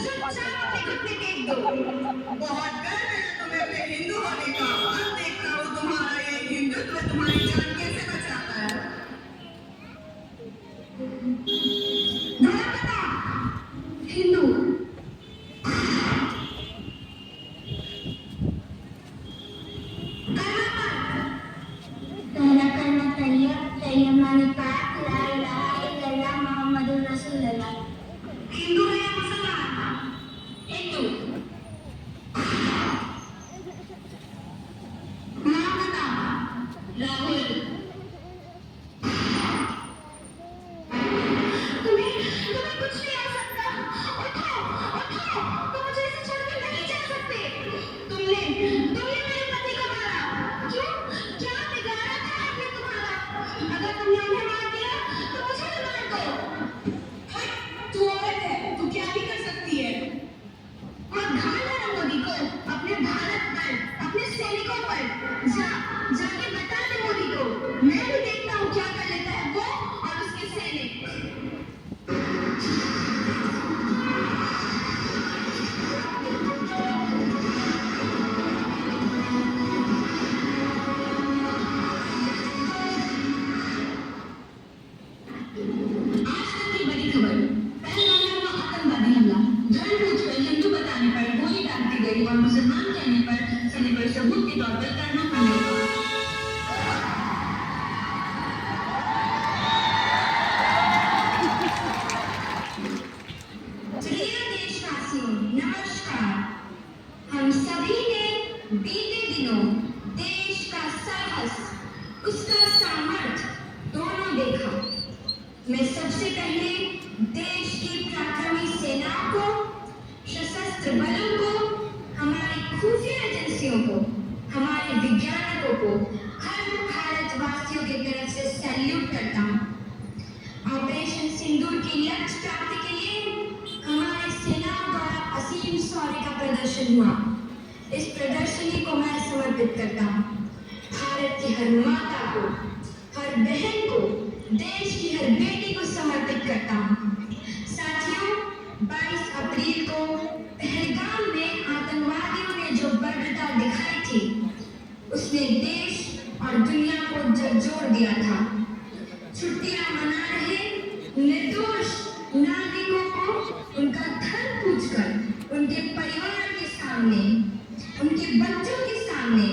चुपचाप अपने घुटने टेक दो। बहुत गर्व है तुम्हें अपने हिंदू होने का। अब देखता हूँ तुम्हारा ये हिंदुत्व तुम्हारी जान कैसे बचाता है। धर्मता, हिंदू। पहला कलमा तैयब माने पाक ला इलाहा इल्लल्लाह मुहम्मदुर रसूलुल्लाह। हिंदू है या मुसलमान? हिंदू। नाम बता। राहुल। तुम्हें कुछ नहीं आ सकता। उठो, उठो, तुम मुझे ऐसे छोड़कर नहीं जा सकते। तुमने मेरे पति को मारा। क्यों? क्या बिगाड़ा था आपने तुम्हारा? अगर तुमने उन्हें मार दिया तो मुझे भी मार दो। तू औरत है, तू क्या भी कर सकती है। मत घालना मोदी को, अपने भारत पर, अपने सैनिकों पर। जाके बता दे मोदी को। मैं भी देखता हूँ क्या कर लेता है वो और उसके सैनिक। आज तक की बड़ी खबर। पहलगाम में आतंकवादी हमला। धर्म पूछकर हिंदू बताने पर गोली दाग दी गई और मुसलमान कहने पर सबूत के तौर पर करना पड़ेगा। प्रिय देशवासियों, नमस्कार। हम सभी ने बीते दिनों देश का साहस, उसका सामर्थ्य दोनों देखा। मैं सबसे पहले देश की पराक्रमी सेनाओं को, सशस्त्र बलों को, हमारी खुफिया एजेंसियों को, हमारे वैज्ञानिकों को, हर भारतवासियों की तरफ से सैल्यूट करता हूँ। ऑपरेशन सिंदूर की लक्ष्य प्राप्ति के लिए हमारी सेनाओं द्वारा असीम शौर्य का प्रदर्शन हुआ। इस प्रदर्शनी को मैं समर्पित करता हूँ भारत की हर माता को, हर बहन को, देश की हर बेटी को समर्पित करता हूँ। साथियों, 22 अप्रैल को पहलगाम में आतंकवादियों ने जो बर्बरता दिखाई थी, उसने देश और दुनिया को झकझोर दिया था। छुट्टियां मना रहे निर्दोष नागरिकों को उनका धन पूछकर उनके परिवार के सामने, उनके बच्चों के सामने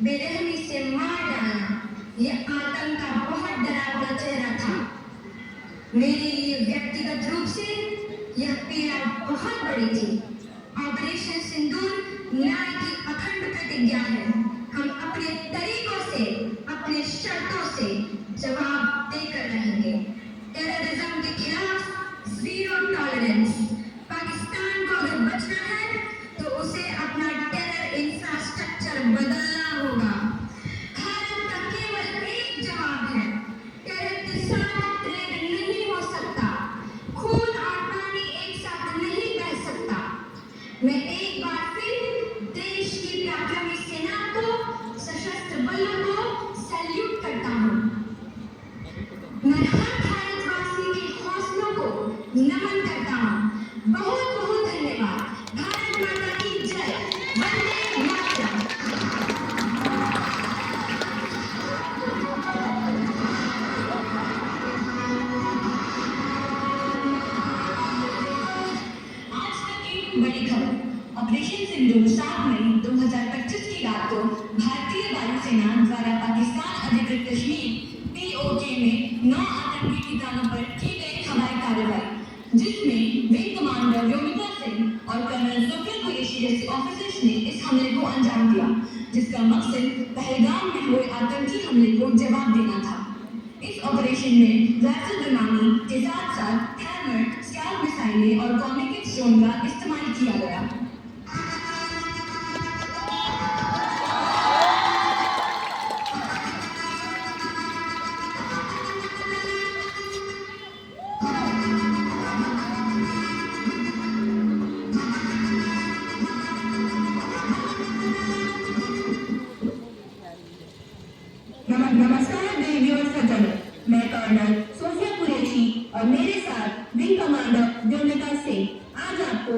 बेरहमी से मार डालना, यह आतंक का बहुत डरावना चेहरा था। मेरे लिए व्यक्तिगत रूप से यह पीड़ा बहुत बड़ी थी। ऑपरेशन सिंदूर न्याय की अखंड प्रतिज्ञा है। हम अपने तरीकों से, अपने शर्तों से जवाब देकर रहेंगे। टेररिज्म के खिलाफ जीरो टॉलरेंस। पाकिस्तान को अगर बचना है तो उसे अपना टेरर इंफ्रास्ट्रक्चर बदलना होगा। भारत का केवल एक जवाब है, टेरर के साथ ट्रेड नहीं हो सकता। खून और पानी एक साथ नहीं बह सकता। मैं एक बार फिर देश की पराक्रमी सेना को, सशस्त्र बलों को सैल्यूट करता हूँ। मैं हर भारतवासी के हौसलों को नमन करता हूँ। बहुत बहुत धन्यवाद। भारत माता की जय। वंदे मातरम। आज तक की बड़ी खबर। ऑपरेशन सिंदूर 7 मई 2025 की रात को भारतीय वायुसेना द्वारा पाकिस्तान अधिकृत कश्मीर POK में 9 आतंकी ठिकानों पर की गई हवाई कार्रवाई, जिसमें विंग कमांडर योमिता सिंह और कर्नल जुल्फिकार कुरैशी जैसे ऑफिसर्स ने इस हमले को अंजाम दिया, जिसका मकसद पहलगाम में हुए आतंकी हमले को जवाब देना था। इस ऑपरेशन में राइफल विमानी के साथ साथ हैमर, स्कैल्प मिसाइलें और कम्युनिकेट ड्रोन का इस्तेमाल किया गया। नमस्कार देवी और सज्जनों, मैं कर्नल सोफिया कुरैशी और मेरे साथ विंग कमांडर योमिता सिंह आज आपको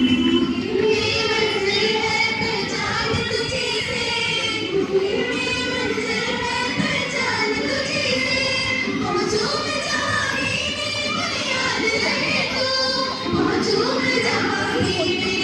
Thank you. जहांगीर